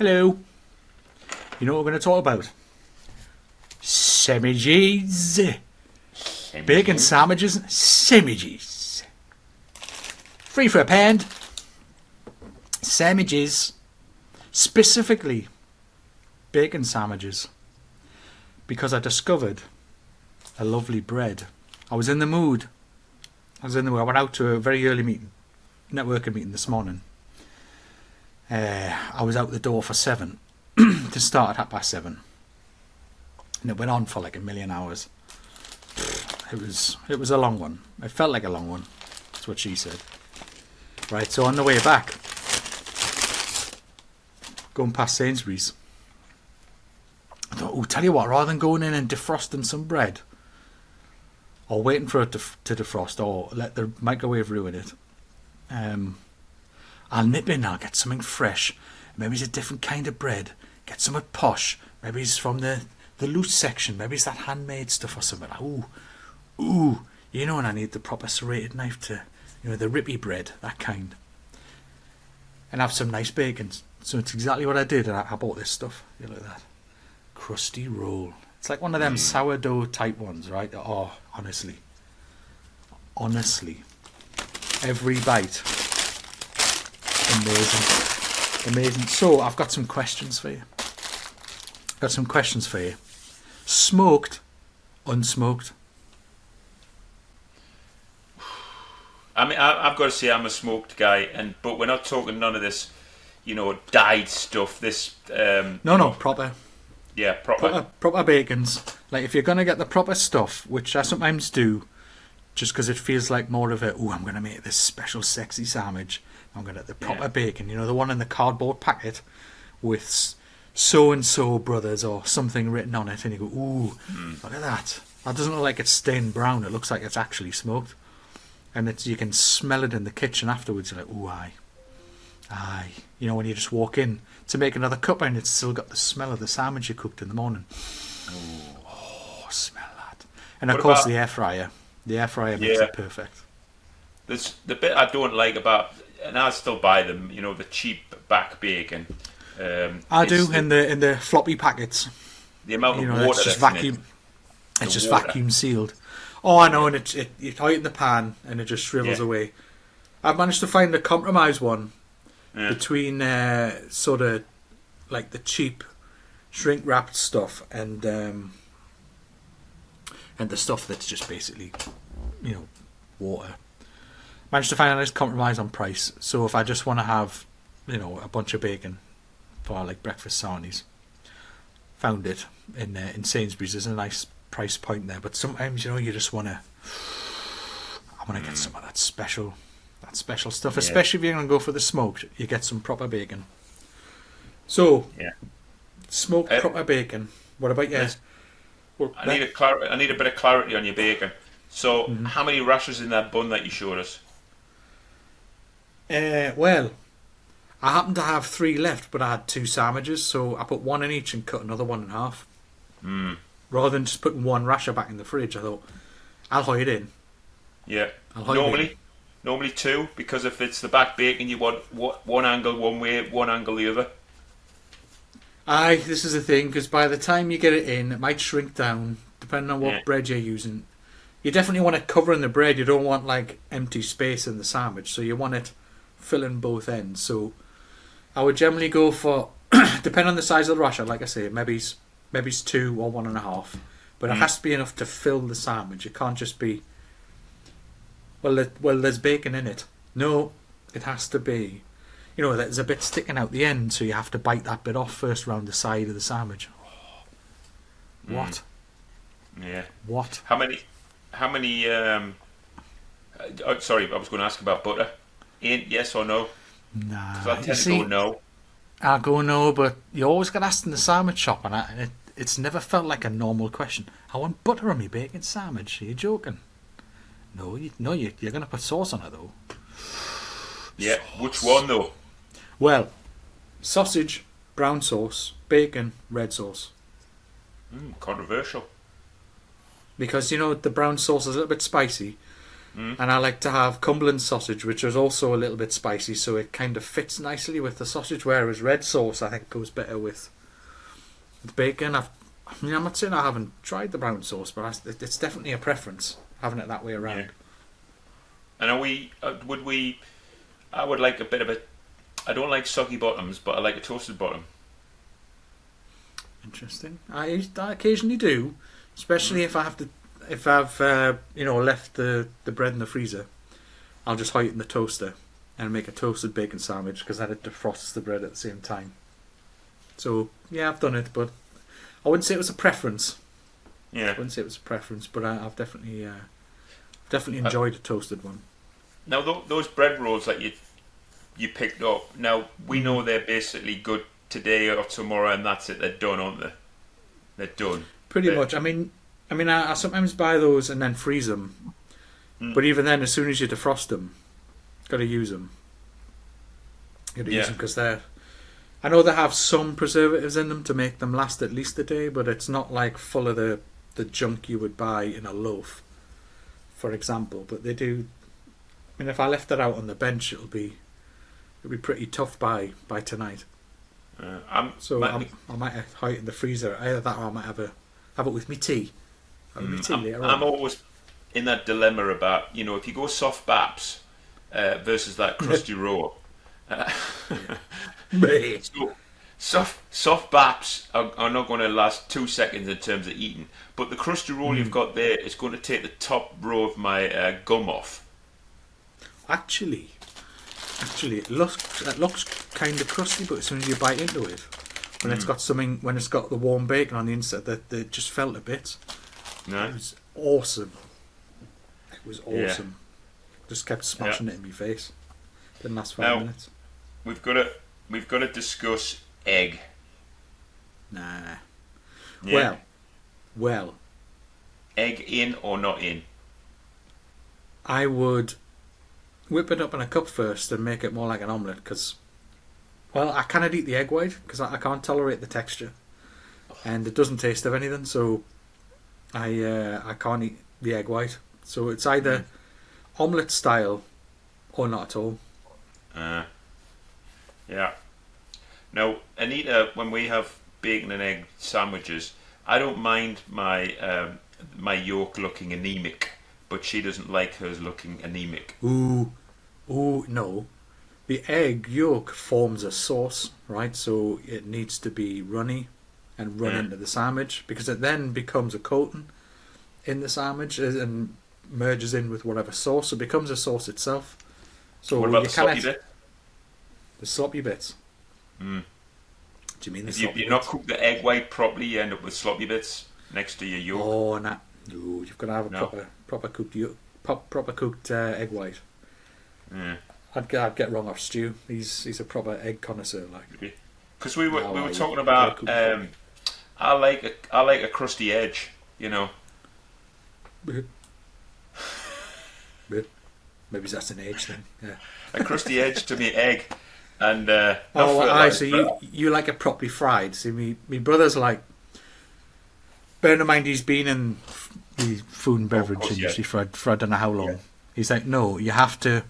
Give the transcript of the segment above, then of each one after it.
Hello. You know what we're going to talk about? Sandwiches. Bacon sandwiches. Sandwiches. Free for a pound. Sandwiches. Specifically, bacon sandwiches. Because I discovered a lovely bread. I was in the mood. I went out to a very early meeting. Networking meeting this morning. I was out the door for 7 to start at 7:30, and it went on for like a million hours. It was a long one. It felt like a long one. That's what she said. Right, so on the way back, going past Sainsbury's, I thought, oh, tell you what, rather than going in and defrosting some bread, or waiting for it to defrost, or let the microwave ruin it, I'll nip in and I'll get something fresh. Maybe it's a different kind of bread. Get something posh. Maybe it's from the loose section. Maybe it's that handmade stuff or something. Ooh. You know, and I need the proper serrated knife to, the rippy bread, that kind. And have some nice bacon. So it's exactly what I did. And I bought this stuff. You look at that. Crusty roll. It's like one of them sourdough type ones, right? Oh, honestly. Every bite. Amazing. So I've got some questions for you. Smoked, unsmoked. I mean, I've got to say I'm a smoked guy, but we're not talking none of this, dyed stuff. This no, proper. Yeah, proper bacons. Like if you're gonna get the proper stuff, which I sometimes do, just because it feels like more of a, I'm gonna make this special sexy sandwich. I'm going to get the proper bacon, the one in the cardboard packet with so-and-so brothers or something written on it, and you go, ooh, look at that. That doesn't look like it's stained brown, it looks like it's actually smoked. And you can smell it in the kitchen afterwards, you're like, ooh, aye. When you just walk in to make another cup and it's still got the smell of the sandwich you cooked in the morning. Oh, smell that. And of course the air fryer. The air fryer makes it perfect. There's the bit I don't like about... And I still buy them, the cheap back bacon. I do in the floppy packets. The amount of water it's just that's vacuum. in it. It's just vacuum sealed. Oh, I know, and you tie it in the pan and it just shrivels away. I've managed to find a compromise one between sort of like the cheap shrink wrapped stuff and the stuff that's just basically water. Managed to find a nice compromise on price. So if I just want to have, a bunch of bacon for like breakfast sarnies, found it in Sainsbury's. There's a nice price point there. But sometimes you just want to. I want to get some of that special stuff. Especially if you're going to go for the smoked, you get some proper bacon. So smoked proper bacon. What about you? I need a bit of clarity on your bacon. So how many rashers in that bun that you showed us? Well, I happened to have 3 left, but I had 2 sandwiches, so I put 1 in each and cut another one in half. Rather than just putting 1 rasher back in the fridge, I thought, I'll hide it in. Yeah. Normally 2, because if it's the back bacon, you want one angle one way, one angle the other. Aye, this is the thing, because by the time you get it in, it might shrink down, depending on what bread you're using. You definitely want it covering the bread. You don't want like empty space in the sandwich, so you want it filling both ends. So I would generally go for, depending on the size of the rasher, like I say, maybe it's 2 or 1.5, but it has to be enough to fill the sandwich. It can't just be, well, there's bacon in it. No, it has to be, there's a bit sticking out the end, so you have to bite that bit off first round the side of the sandwich. What? Yeah. What? How many? Sorry, I was going to ask about butter. Yes or no? Nah. Because I tend to go no. I go no, but you always get asked in the sandwich shop, and it's never felt like a normal question. I want butter on my bacon sandwich. Are you joking? No, you're going to put sauce on it though. Yeah, which one though? Well, sausage, brown sauce, bacon, red sauce. Controversial. Because the brown sauce is a little bit spicy, And I like to have Cumberland sausage, which is also a little bit spicy, so it kind of fits nicely with the sausage. Whereas red sauce, I think, goes better with bacon. I'm not saying I haven't tried the brown sauce, but it's definitely a preference having it that way around. Yeah. And I would like a bit of a. I don't like soggy bottoms, but I like a toasted bottom. Interesting. I occasionally do, especially if I've left the bread in the freezer. I'll just hide it in the toaster and make a toasted bacon sandwich because then it defrosts the bread at the same time. So yeah, I've done it, but I wouldn't say it was a preference. Yeah, I wouldn't say it was a preference, but I've definitely enjoyed a toasted one. Now those bread rolls that you picked up. Now we know they're basically good today or tomorrow, and that's it. They're done, aren't they? They're done. Pretty much. I mean, I sometimes buy those and then freeze them. But even then, as soon as you defrost them, got to use them. Got to use them because they're. I know they have some preservatives in them to make them last at least a day, but it's not like full of the junk you would buy in a loaf, for example. But they do. I mean, if I left it out on the bench, it'll be pretty tough by tonight. I might have hide it in the freezer. Either that, or I might have it with me tea. I'm always in that dilemma about if you go soft baps versus that crusty raw. So soft baps are not going to last 2 seconds in terms of eating, but the crusty roll you've got there is going to take the top row of my gum off. Actually, it looks kind of crusty, but as soon as you bite into it, when it's got the warm bacon on the inside, that it just felt a bit. No. It was awesome. Yeah. Just kept smashing it in my face. Didn't last 5 minutes. We've got to discuss egg. Nah. Yeah. Well. Egg in or not in? I would whip it up in a cup first and make it more like an omelette because, I cannot eat the egg white because I can't tolerate the texture, and it doesn't taste of anything. So I can't eat the egg white. So it's either omelette style or not at all. Yeah. Now, Anita, when we have bacon and egg sandwiches, I don't mind my my yolk looking anemic, but she doesn't like hers looking anemic. Ooh, no. The egg yolk forms a sauce, right? So it needs to be runny and run into the sandwich because it then becomes a coating in the sandwich and merges in with whatever sauce. It becomes a sauce itself. So what about the sloppy bit? The sloppy bits. Mm. Do you mean the if sloppy bits? If you not cook the egg white properly, you end up with sloppy bits next to your yolk. Oh, no. You've got to have a proper cooked yolk, proper cooked egg white. Yeah. I'd get wrong off Stu. He's a proper egg connoisseur, like. Because we were talking about. I like a crusty edge, Maybe that's an age thing. Yeah. A crusty edge to me egg, and so you like it properly fried. See, me brother's like. Bearing in mind he's been in the food and beverage industry for I don't know how long. Yeah. He's like, no, you have to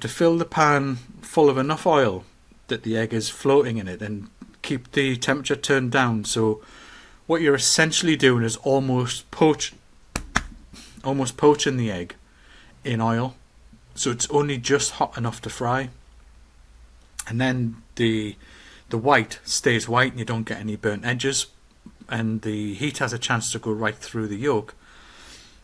fill the pan full of enough oil that the egg is floating in it and keep the temperature turned down. So what you're essentially doing is almost poaching the egg in oil. So it's only just hot enough to fry. And then the white stays white and you don't get any burnt edges. And the heat has a chance to go right through the yolk.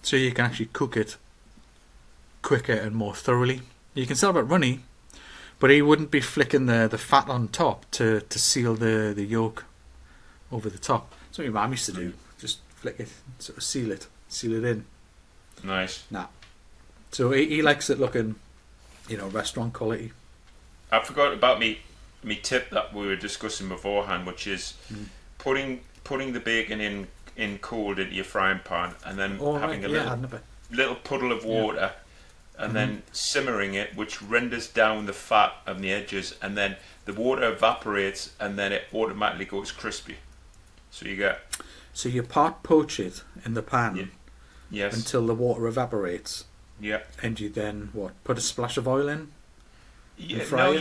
So you can actually cook it quicker and more thoroughly. You can still have it runny, but he wouldn't be flicking the fat on top to seal the yolk over the top. That's what my mum used to do. Just flick it, sort of seal it in. Nice. Nah. So he likes it looking, restaurant quality. I forgot about me tip that we were discussing beforehand, which is putting the bacon in cold into your frying pan and then having a little puddle of water and then simmering it, which renders down the fat on the edges, and then the water evaporates and then it automatically goes crispy. So you part poach it in the pan yes. until the water evaporates, Yeah. And you then put a splash of oil in? Yeah. No,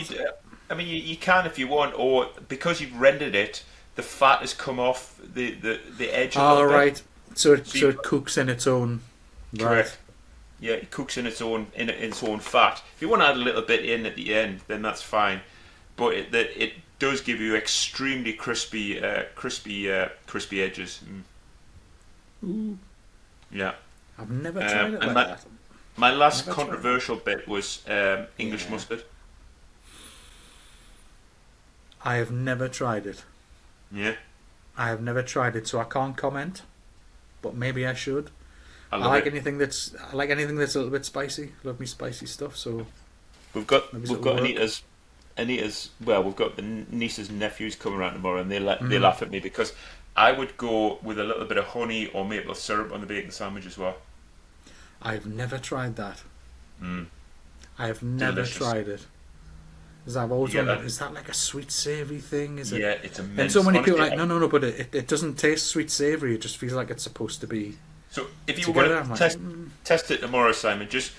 you can if you want, or because you've rendered it, the fat has come off the edge. Oh, right. So it cooks in its own. Correct. Right. Yeah, it cooks in its own fat. If you want to add a little bit in at the end, then that's fine. But it does give you extremely crispy edges. Ooh. Yeah. I've never tried it like that. My last controversial bit was English mustard. I have never tried it. Yeah. I have never tried it, so I can't comment. But maybe I should. I like anything that's a little bit spicy. Love me spicy stuff. So we've got Anita's. Well, we've got the nieces and nephews coming around tomorrow, and they laugh at me because I would go with a little bit of honey or maple syrup on the bacon sandwich as well. I've never tried that. I have never Delicious. tried it. Because I've always wondered, is that like a sweet savoury thing? Is it? Yeah, it's immense. And so many people are like, no, but it doesn't taste sweet savoury. It just feels like it's supposed to be. So if you want to test it tomorrow, Simon, just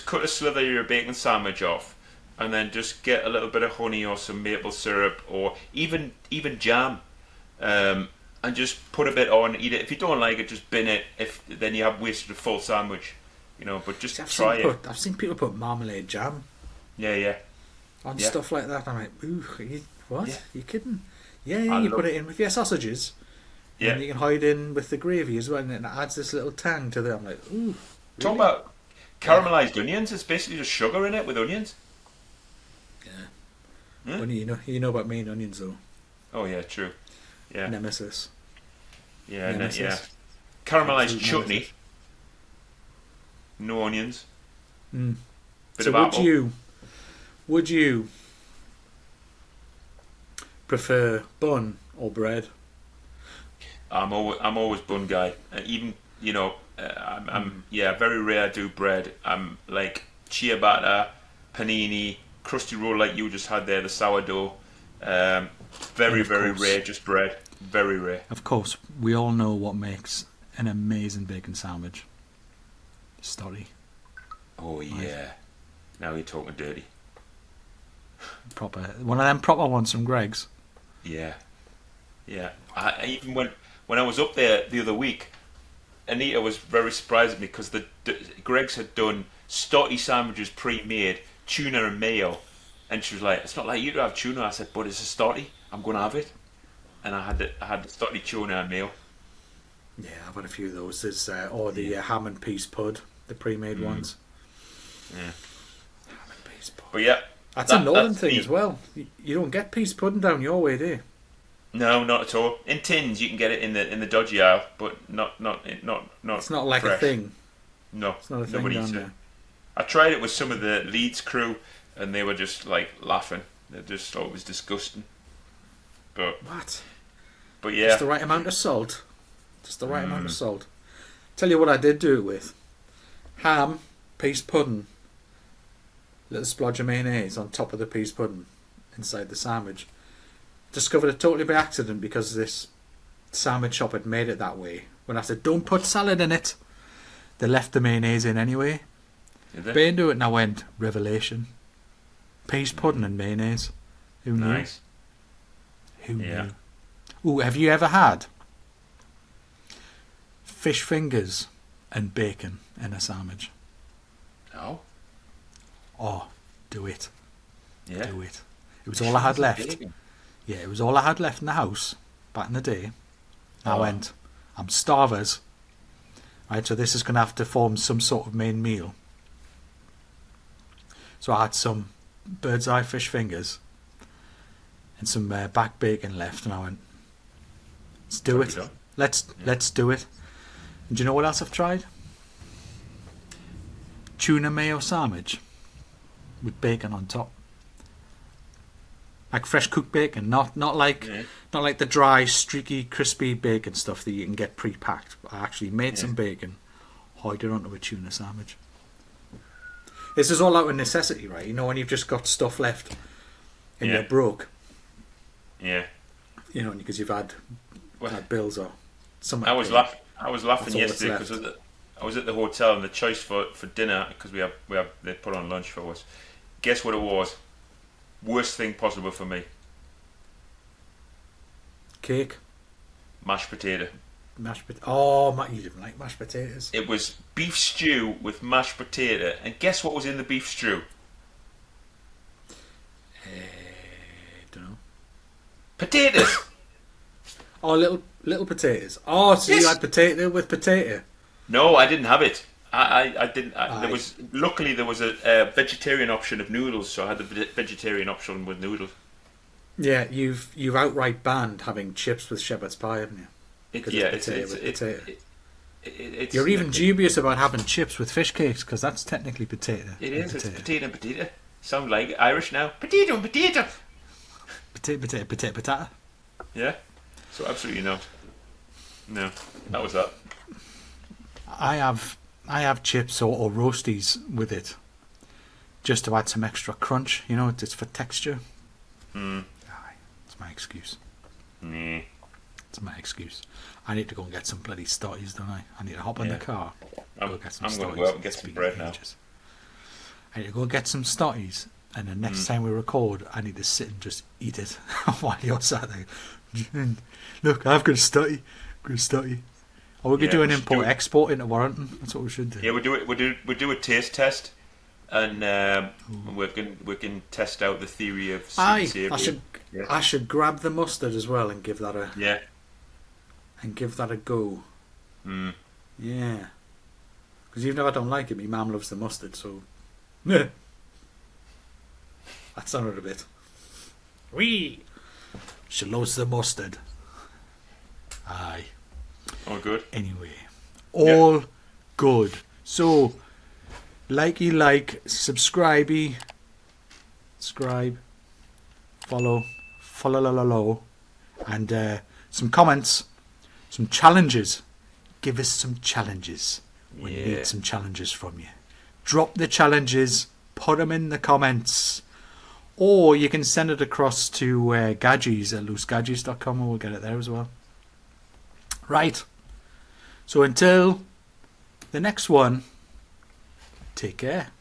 cut a slither of your bacon sandwich off, and then just get a little bit of honey or some maple syrup or even jam, and just put a bit on. Eat it. If you don't like it, just bin it. Then you have wasted a full sandwich, But just try it. I've seen people put marmalade jam. Yeah. On stuff like that. I'm like, ooh, what? Yeah. Are you kidding? Yeah, you put it in with your sausages. Yeah. And you can hide in with the gravy as well, and it adds this little tang to them. I'm like, ooh. Really? Talk about caramelized onions. It's basically just sugar in it with onions. Yeah. Funny, you know about me and onions though. Oh yeah, true. Yeah. Nemesis. Yeah, Nemesis. Caramelized chutney. Nemesis. No onions. So would you prefer bun or bread? I'm always bun guy. Even I'm very rare I do bread. I'm like ciabatta, panini, crusty roll like you just had there, the sourdough. Very rare, just bread. Very rare. Of course, we all know what makes an amazing bacon sandwich. Stoddy. Oh yeah. Now you're talking dirty. Proper one of them proper ones from Greg's. Yeah. I even when I was up there the other week, Anita was very surprised at me because Greg's had done stotty sandwiches pre-made, tuna and mayo, and she was like, "It's not like you to have tuna." I said, "But it's a stotty. I'm going to have it." And I had the stotty tuna and mayo. Yeah, I've had a few of those. There's the ham and peas pud, the pre-made ones. Yeah. Ham and peas pud. But yeah, that's a northern thing as well. You don't get peas pudding down your way, do you? No, not at all. In tins, you can get it in the dodgy aisle, but not. It's not like fresh. a thing. No, it's not a thing nobody down eats it. there. I tried it with some of the Leeds crew, and they were just like laughing. They just thought it was disgusting. But what? But yeah, just the right amount of salt. Just the right amount of salt. Tell you what I did do it with: ham, peas pudding, little splodge of mayonnaise on top of the peas pudding inside the sandwich. Discovered it totally by accident because this sandwich shop had made it that way. When I said, "Don't put salad in it," they left the mayonnaise in anyway. Bit into it and I went, revelation. Peas pudding and mayonnaise. Who knew? Nice. Who knew? Ooh, have you ever had fish fingers and bacon in a sandwich? No. Oh, do it. Yeah. Do it. It was all I had left. Bacon. Yeah, it was all I had left in the house back in the day. I went, I'm starvers. Right, so this is going to have to form some sort of main meal. So I had some bird's eye fish fingers and some back bacon left, and I went, let's do it. Let's do it. And do you know what else I've tried? Tuna mayo sandwich with bacon on top. Like fresh cooked bacon, not like the dry, streaky, crispy bacon stuff that you can get pre-packed. I actually made some bacon, hide it onto a tuna sandwich. This is all out of necessity, right? When you've just got stuff left and you're broke. Yeah. Because you've had bills or something. I was laughing yesterday because I was at the hotel, and the choice for dinner, because they put on lunch for us. Guess what it was? Worst thing possible for me. Cake. Mashed potato. You didn't like mashed potatoes. It was beef stew with mashed potato, and guess what was in the beef stew? Don't know. Potatoes. Oh, little potatoes. Oh, so yes. You had potato with potato? No, I didn't have it. I didn't. Luckily there was a vegetarian option of noodles, so I had the vegetarian option with noodles. Yeah, you've outright banned having chips with shepherd's pie, haven't you? You're even dubious about having chips with fish cakes because that's technically potato. It is. It's potato and potato. Sound like Irish now. Potato and potato. Potato. Yeah. So absolutely not. No, that was that. I have chips or roasties with it, just to add some extra crunch. You know, it's for texture. It's my excuse. Nah. It's my excuse. I need to go and get some bloody stotties, don't I? I need to hop in the car. I'm going to go out and get some bread now. I need to go and get some stotties, and the next time we record, I need to sit and just eat it while you're sat there. Look, I've got a stotty. Or we could do an import-export into Warrington. That's what we should do. Yeah, we do a taste test, and we can test out the theory of sweet and savoury. I should grab the mustard as well and give that a go. Yeah, because even though I don't like it, my mum loves the mustard, so that sounded a bit. She loves the mustard. Aye. All good. Anyway, all good. So, subscribe, follow, and some comments, some challenges. Give us some challenges. We need some challenges from you. Drop the challenges, put them in the comments, or you can send it across to Gadgies at loosegadgies.com and we'll get it there as well. Right. So until the next one, take care.